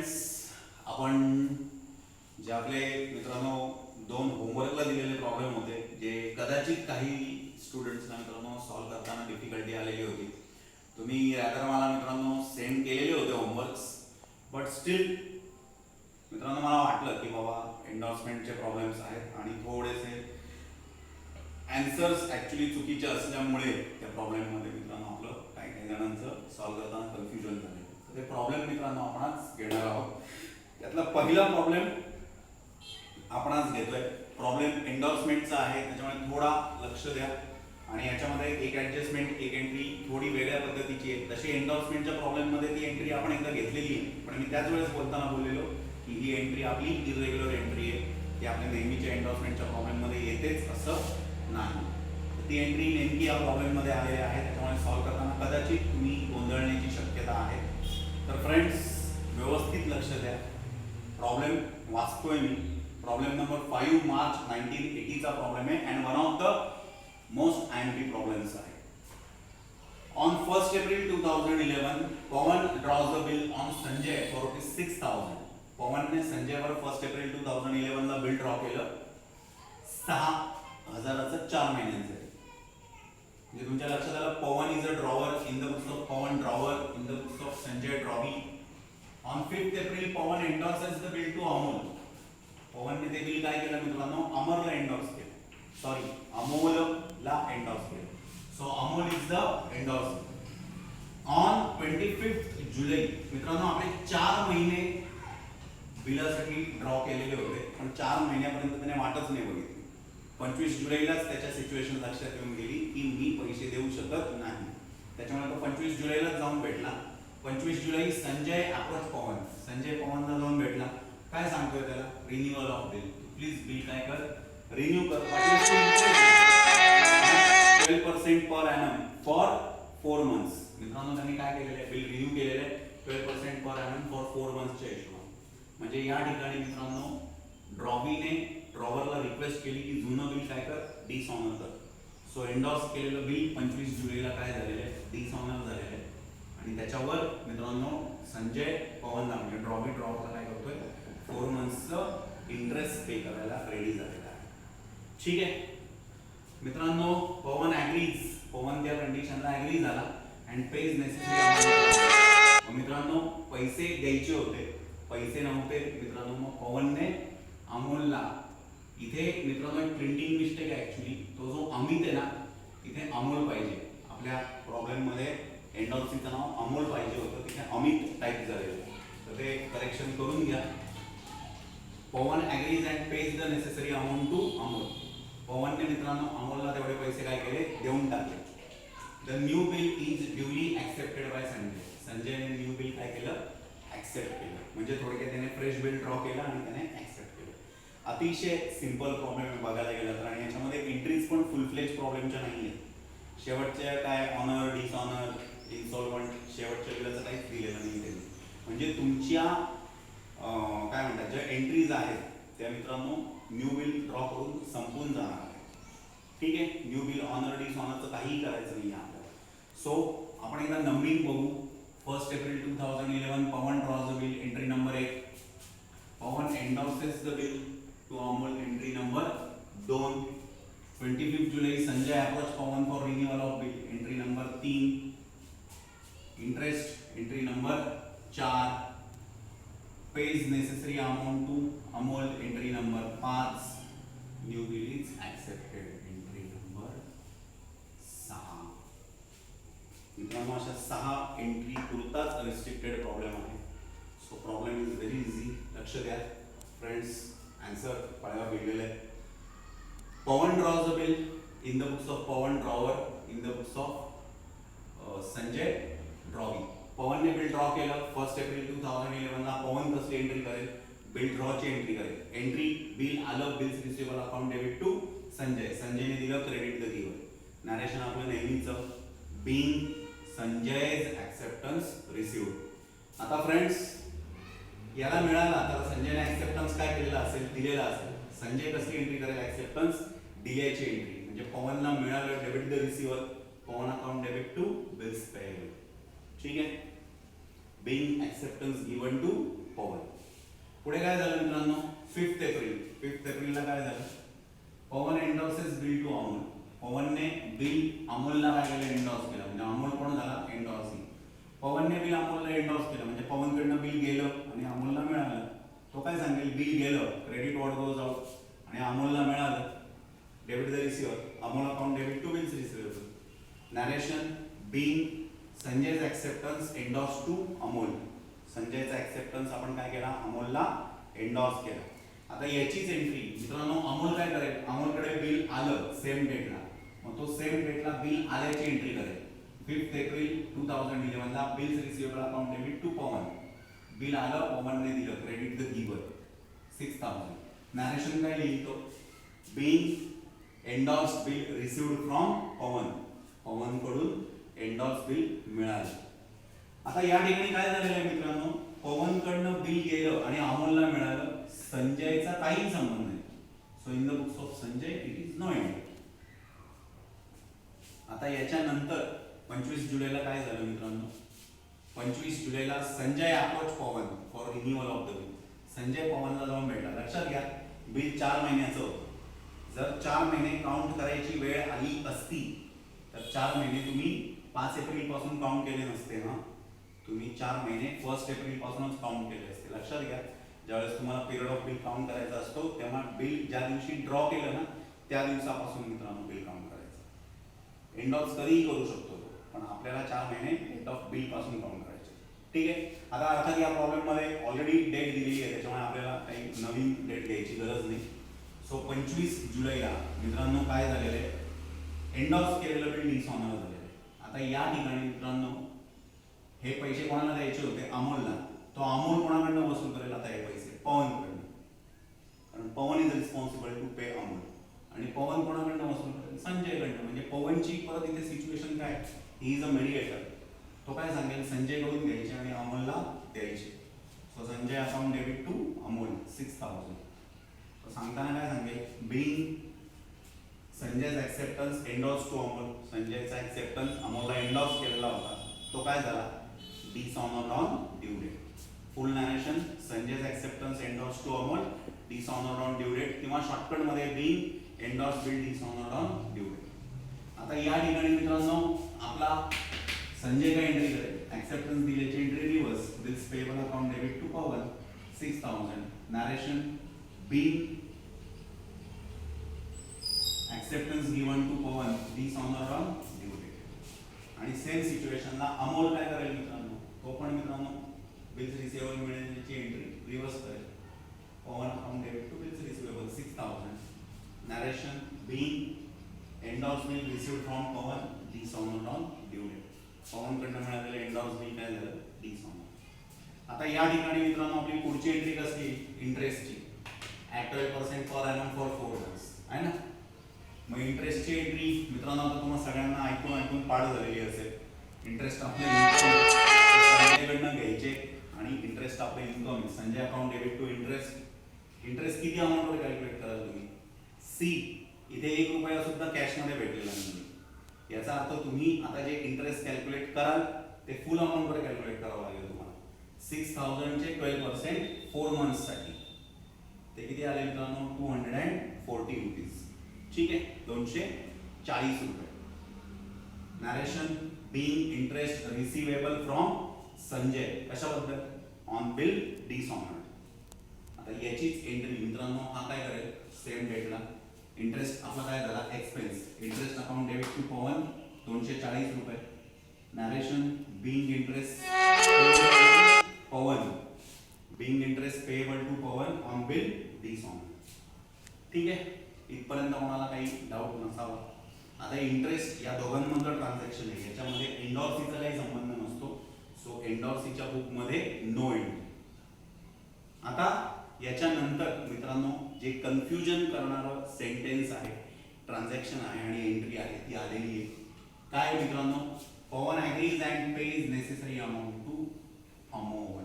Friends, आपण जे आपले मित्रांनो दोन होमवर्कला दिलेले प्रॉब्लेम होते जे कदाचित काही स्टुडंट्सना मित्रांनो सॉल्व करताना डिफिकल्टी आलेली होती. तुम्ही रॅदर मला मित्रांनो सेंड केलेले होते होमवर्क्स, बट स्टील मित्रांनो मला वाटलं की बाबा एन्डॉर्समेंटचे प्रॉब्लेम्स आहेत आणि थोडेसे आन्सर्स ॲक्च्युली चुकीचे असल्यामुळे त्या प्रॉब्लेममध्ये मित्रांनो आपलं काही काही जणांचं सॉल्व करताना कन्फ्युजन झालं. ते प्रॉब्लेम मित्रांनो आपण आज घेणार आहोत. त्यातला पहिला प्रॉब्लेम आपण आज घेतोय. प्रॉब्लेम एन्डॉर्समेंटचा आहे, त्याच्यामुळे थोडा लक्ष द्या. आणि याच्यामध्ये एक ॲडजस्टमेंट, एक एंट्री थोडी वेगळ्या पद्धतीची आहे. तशी एन्डॉर्समेंटच्या प्रॉब्लेममध्ये ती एंट्री आपण एकदा घेतलेली आहे, पण मी त्याच वेळेस बोलताना बोललेलो की ही एंट्री आपली इरेग्युलर एंट्री आहे, ती आपल्या नेहमीच्या एन्डॉर्समेंटच्या प्रॉब्लेममध्ये येतेच असं नाही. ती एंट्री नेमकी या प्रॉब्लेममध्ये आलेली आहे, त्याच्यामुळे सॉल्व करताना कदाचित तुम्ही गोंधळण्याची शक्यता आहे. तर फ्रेंड्स व्यवस्थित लक्ष द्या. प्रॉब्लेम वाचतोय मी. प्रॉब्लेम नंबर 5 मार्च 1980 चा प्रॉब्लेम आहे and one of the most IMP problems आहे. On 1st April 2011 Pawan draws the bill on Sanjay for ₹6,000. पवनने संजयवर 1st April 2011 ला बिल ड्रॉ केलं 6,000चं 4 महिन्यांचं. म्हणजे तुमच्या लक्षात आलं, Pawan is a drawer in the books of Pawan, drawer in the books of Sanjay drawee. On 5th April Pawan endorses the bill to Amol. पवनने ते बिल काय केलं मित्रांनो, अमरला एंडोर्स केलं. सॉरी, अमोलला एंडोर्स केलं. So Amol is the endorse. On 25th जुलै मित्रांनो आपले 4 महिने बिलासाठी ड्रॉ केलेले होते, पण 4 महिन्यापर्यंत त्याने वाटच नाही बघितली. 25 जुलैलाच त्याच्या सिच्युएशन लक्षात येऊन गेली की मी पैसे देऊ शकत नाही. त्याच्यामुळे तो 25 जुलैलाच जाऊन भेटला. 25 जुलै संजय अप्रोच पवन. संजय पवनला जाऊन भेटला. काय सांगतोय त्याला, renewal of bill. Please bill काय कर, रिन्यू कर. 12% पर एनम फॉर 4 मंथ्स. मित्रांनो त्यांनी काय केलेलं आहे, बिल रिन्यू केलेलं आहे 12% पर एनम फॉर 4 मंथ्सच्या हिशोबाने. म्हणजे या ठिकाणी मित्रांनो ड्रॉवीने ड्रॉवरला रिक्वेस्ट केली की जुनं बिल काय कर, डिसऑनर कर. सो एंडॉर्स केलेलं बिल 25 जुलैला काय झालेलं आहे, डिसऑनर झालेलं आहे. आणि त्याच्यावर मित्रांनो संजय पवनला म्हणजे ड्रॉवरला काय करतोय, 4 मंथ्सचं इंटरेस्ट पे करायला रेडी झालेला आहे. ठीक आहे मित्रांनो, पवन ॲग्रीज. पवन त्या कंडिशनला ॲग्री झाला अँड पेज नेसेसरी. मित्रांनो पैसे द्यायचे होते, पैसे नव्हते मित्रांनो. मग पवनने अमोलला, इथे मित्रांनो एक प्रिंटिंग मिस्टेक आहे ऍक्च्युली. तो जो अमित आहे ना, इथे अमोल पाहिजे. आपल्या प्रॉब्लेम मध्ये एंडॉर्सीचं नाव अमोल पाहिजे होतं, तिथे अमित टाईप झालेलं. तर ते करेक्शन करून घ्या. Pawan agrees and pays the necessary amount to Amol. पवनने मित्रांनो अमोलला तेवढे पैसे काय केले, देऊन टाकले. The new bill is duly accepted by Sanjay. संजयने न्यू बिल काय केलं, ऍक्सेप्ट केलं. म्हणजे थोडक्यात त्याने फ्रेश बिल ड्रॉ केला आणि त्याने ऍक्सेप्ट केलं. अतिशय सिंपल प्रॉब्लेम बघायला गेला तर. आणि याच्यामध्ये एंट्रीज पण फुल फ्लेज प्रॉब्लेमच्या नाही आहेत. शेवटच्या काय ऑनर, डिसऑनर, इन्सॉल्वंट, शेवटच्या बिलाचं काहीच दिलेलं नाही त्यांनी. म्हणजे तुमच्या काय म्हणतात ज्या एंट्रीज आहेत त्या मित्रांनो न्यू बिल ड्रॉ करून संपून जाणार आहे. ठीक आहे, न्यू बिल ऑनर, डिसऑनरचं काहीही करायचं नाही आपल्याला. सो आपण एकदा नंबरिंग बघू. 1st April 2011 Pawan draws the bill, entry number 1. Pavan endorses the bill to Amol, entry number 2. 25 जुलै Sanjay approach Pawan for renewal of bill, entry number 3. Interest entry number 4. Pays necessary amount to Amol, entry number 5. New bill is accepted, entry number 6. मित्रांनो अशा 6 entry पुरताच restricted problem आहे. So problem is very easy. लक्ष द्या friends, answer पायावर लिहिलेलं आहे. Pawan draws the bill in the books of Pawan, drawer in the books of Sanjay drawee. पवनने बिल ड्रॉ केलं 1st April 2011 ला. पवन कसली एंट्री करेल, बिल ड्रॉची एंट्री करेल. एंट्री बिल आलं, bills receivable account debit to Sanjay. संजयने दिलं क्रेडिट द गिव्हर. नरेशन आपलं नेहमीचं, बिंग संजयज ऍक्सेप्टन्स रिसिव्ड. आता फ्रेंड्स याला मिळाला, तर संजयने ऍक्सेप्टन्स काय केलेला असेल, दिलेला असेल. संजय कसली एंट्री करेल, ऍक्सेप्टन्स दिल्याची एंट्री. म्हणजे पवनला मिळालं debit the receiver, Pavan account debit to bills payable. ठीक आहे, being acceptance given to Pavan. पुढे काय झालं मित्रांनो, 5 एप्रिलला काय झालं, Pavan endorses bill to Amol. पवनने बिल अमोलला काय केलं, एंडॉर्स केलं. म्हणजे अमोल कोण झाला, एंडॉर्सिंग. पवनने बिल अमोलला एंडॉर्स केलं म्हणजे पवनकडनं बिल गेलं आणि अमोलला मिळालं. तो काय सांगेल, बिल गेलं, क्रेडिट वॉट गोज आउट, आणि अमोलला मिळालं, debit the receiver, Amol account debit to bills receivable. Narration being Sanjay's acceptance endorse to Amol. संजयचा ऍक्सेप्टन्स आपण काय केला, अमोलला एंडॉर्स केला. आता याचीच एंट्री मित्रांनो, अमोल काय करेल, अमोलकडे बिल आलं सेम डेटला, मग तो सेम डेटला बिल आल्याची एंट्री करेल. 5 एप्रिल 2011 ला bills receivable account debit to Pawan. Bill आलं, पवनने दिलं, क्रेडिट द गिवर 6000. नरेशन काय लिहितो, being endorse bill received from Pawan. पवनकडून एंडॉर्स बिल मिळालं. आता या ठिकाणी काय झालेलं आहे मित्रांनो, पवनकडनं बिल गेलं आणि अमोलला मिळालं, संजयचा काही संबंध नाही. So in the books of Sanjay it is no entry. आता याच्यानंतर 25 जुलैला काय झालं मित्रांनो, 25 जुलैला Sanjay approach Pawan for renewal of the bill. Sanjay पवनला जाऊन भेटला. लक्षात घ्या, बिल 4 महिन्याचं होतं. जर 4 महिने काउंट करायची वेळ आली असती तर 4 महिने तुम्ही 5 एप्रिल पासून काउंट केले नसते ना, तुम्ही 4 महिने 1 एप्रिल पासूनच काउंट केले असते. लक्षात घ्या, ज्यावेळेस तुम्हाला पिरियड ऑफ बिल काउंट करायचा असतो तेव्हा बिल ज्या दिवशी ड्रॉ केलं ना त्या दिवसापासून मित्रांनो बिल काउंट करायचं. एंडॉर्स कधीही करू शकतो पण आपल्याला 4 महिने डेट ऑफ बिल पासून काउंट करायचे. ठीक आहे. आता अर्थात या प्रॉब्लेम मध्ये ऑलरेडी डेट दिलेली आहे त्याच्यामुळे आपल्याला काही नवीन डेट द्यायची गरज नाही. सो 25 जुलैला मित्रांनो काय झालेलं आहे, एंडॉर्स केलेलं बिल डिसऑनर झालेलं आहे. आता या ठिकाणी मित्रांनो हे पैसे कोणाला द्यायचे होते, अमोलला. तो अमोल कोणाकडनं वसूल करेल आता हे पैसे, पवनकडनं. कारण पवन इज रिस्पॉन्सिबल टू पे अमोल. आणि पवन कोणाकडनं वसूल करेल, संजयकडनं. म्हणजे पवनची परत इथे सिच्युएशन काय, ही इज अ मेडिएटर. तो काय सांगेल, संजयकडून घ्यायचे आणि अमोलला द्यायचे. So Sanjay account debit to Amol 6000. तो सांगताना काय सांगेल, being Sanjay's acceptance endorse to Amol. संजयचा ऍक्सेप्टन्स अमोलला एंडॉर्स केलेला होता, तो काय झाला, dishonoured on due date. Full narration, Sanjay's acceptance endorse to Amol, dishonoured on due date, किंवा शॉर्टकट मध्ये being endorse bill dishonoured on due date. आता या ठिकाणी मित्रांनो आपला संजय काय एंट्री करेल, ऍक्सेप्टन्स दिल्याची entry reverse, bills payable account debit to Pawan 6000. Narration being acceptance given to Pawan dishonored on due date. आणि सेम सिच्युएशनला अमोल काय करेल मित्रांनो, तो पण मित्रांनो बिल्स रिसिवेबल मिळण्याची एंट्री रिव्हर्स करेल. Pawan account debit to bills receivable 6000. Narration being endorse bill received from Pawan dishonoured on due date. पवनकडनं मिळालेलं एंडॉर्स बिल काय झालं, डिसऑनर्ड. आता या ठिकाणी मित्रांनो आपली पुढची एंट्री कसली, इंटरेस्टची, at 12% per annum for 4 months आहे ना. मग इंटरेस्टची एंट्री मित्रांनो आता तुम्हाला सगळ्यांना ऐकून पाठ झालेली असेल. इंटरेस्ट आपले संजयकडनं घ्यायचे आणि इंटरेस्ट आपले income. Sanjay account debit to interest. Interest किती अमाऊंटवर कॅल्क्युलेट कराल तुम्ही, सी. इथे 1 रुपया सुद्धा कॅशमध्ये भेटलेला नाही. याचा अर्थ तुम्ही आता जे इंटरेस्ट कॅल्क्युलेट कराल ते फुल अमाऊंटवर कॅल्क्युलेट करावं लागेल तुम्हाला. 6000 चे 12% 4 months साठी ते किती आले मित्रांनो, 240 रुपीज. ठीक आहे, 240 रुपये. Narration being interest receivable from Sanjay, कशाबद्दल, ऑन बिल डिसऑनर्ड. आता याचीच एंट्री मित्रांनो हा काय करेल, सेम डेटला इंटरेस्ट आपला काय झाला, expense. Interest account debit to Pawan 240 रुपये. Narration being interest Pawan, being interest payable to Pawan on bill dishonoured. ठीक आहे, इथपर्यंत कोणाला काही डाऊट नसावा. आता इंटरेस्ट या दोघांमधलं ट्रान्झॅक्शन आहे, याच्यामध्ये एंडॉर्सीचा काही संबंध नसतो. सो एंडॉर्सीच्या बुकमध्ये नो एंट्री. आता याच्यानंतर मित्रांनो जे कन्फ्युजन करणारं सेंटेन्स आहे, ट्रान्झॅक्शन आहे आणि एंट्री आहे ती आलेली आहे. काय मित्रांनो, Pawan agrees and pays necessary amount to Amol.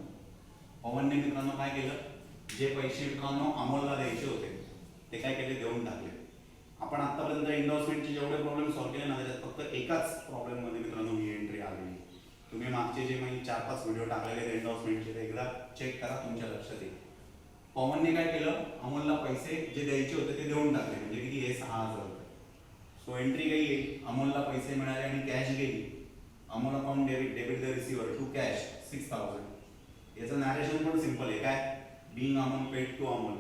पवनने मित्रांनो काय केलं, जे पैसे मित्रांनो अमोलला द्यायचे होते ते काय केले, देऊन टाकले. आपण आतापर्यंत एंडॉर्समेंटचे जेवढे प्रॉब्लेम सॉल्व्ह केले ना त्याच्यात फक्त एकाच प्रॉब्लेम मध्ये मित्रांनो ही एंट्री आलेली. तुम्ही मागचे जे मी 4-5 व्हिडिओ टाकलेले एंडॉर्समेंटचे ते एकदा चेक करा, तुमच्या लक्षात येईल. पवनने काय केलं, अमोलला पैसे जे द्यायचे होते ते देऊन टाकले, म्हणजे किती, हे 6,000 रुपये. सो एंट्री काही येईल, अमोलला पैसे मिळाले आणि कॅश गेली. Amol account debit the receiver to cash 6,000. याचं नॅरेशन पण सिम्पल आहे, काय, being Amol paid to Amol.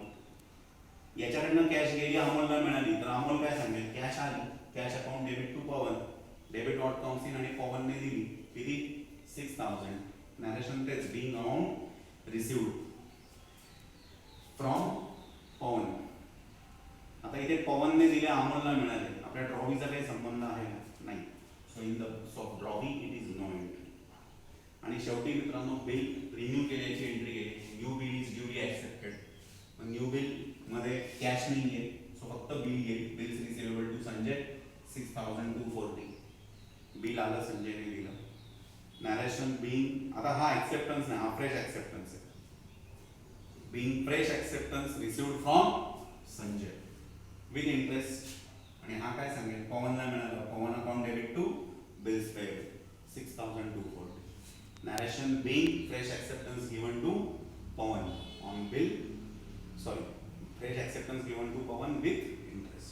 याच्याकडनं कॅश गेली, अमोलला मिळाली, तर अमोल काय सांगेल, कॅश आली, cash account debit to Pavan, debit what comes in, आणि पवनने दिली किती, 6,000. नॅरेशन तेच, being amount received from Pavan. आता इथे पवनने दिले, अमोलला मिळाले, आपल्या ड्रॉवीचा काही संबंध आहे का, नाही. So in the drawee it is no entry. आणि शेवटी मित्रांनो बिल रिन्यू केल्याची एंट्री आहे, new bill is duly accepted. New bill मध्ये कॅश नाही आहे, सो फक्त बिल येईल, bills receivable to Sanjay 6,240. Bill आलं, संजयने दिलं. नॅरेशन बिंग, आता हा ऍक्सेप्टन्स नाही, हा फ्रेश ऍक्सेप्टन्स आहे. Being fresh acceptance received from Sanjay with interest. आणि हा काय सांगेल, पवनला मिळालं, Pawan account debit to bills paid 6,240. Narration being fresh acceptance given to Pawan on bill, sorry, fresh acceptance given to Pawan with interest.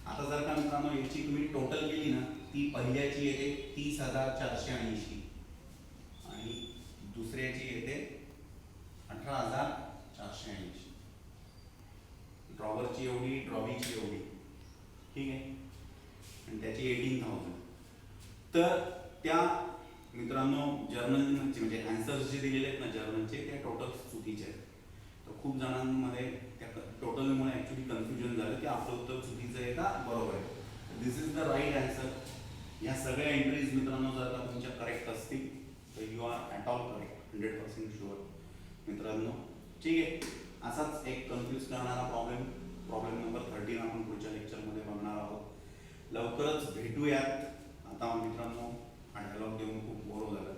आता जर का मित्रांनो याची तुम्ही टोटल केली ना, ती पहिल्याची येते 30,480 आणि दुसऱ्याची येते 18,480. ड्रॉवरची एवढी, ड्रॉवीची एवढी, ठीक आहे, आणि त्याची 18,000. तर त्या मित्रांनो जर्नलचे म्हणजे आन्सर्स जे दिलेले आहेत ना जर्नलचे, ते टोटल चुकीचे आहेत. तर खूप जणांमध्ये त्या टोटलमुळे ॲक्च्युली कन्फ्युजन झालं की आपलं उत्तर चुकीचं आहे का बरोबर आहे. दिस इज द राईट आन्सर. या सगळ्या एंट्रीज मित्रांनो जर का तुमच्या करेक्ट असतील तर you are at all correct, 100% sure मित्रांनो. ठीक आहे, असाच एक कन्फ्यूज करणारा प्रॉब्लेम नंबर 13 आपण पुढच्या लेक्चरमध्ये बघणार आहोत. लवकरच भेटूयात. आता मित्रांनो हा डायलॉग देऊन खूप बोर झालं,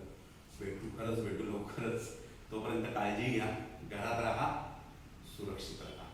खरंच भेटू लवकरच. तोपर्यंत काळजी घ्या, घरात राहा, सुरक्षित राहा.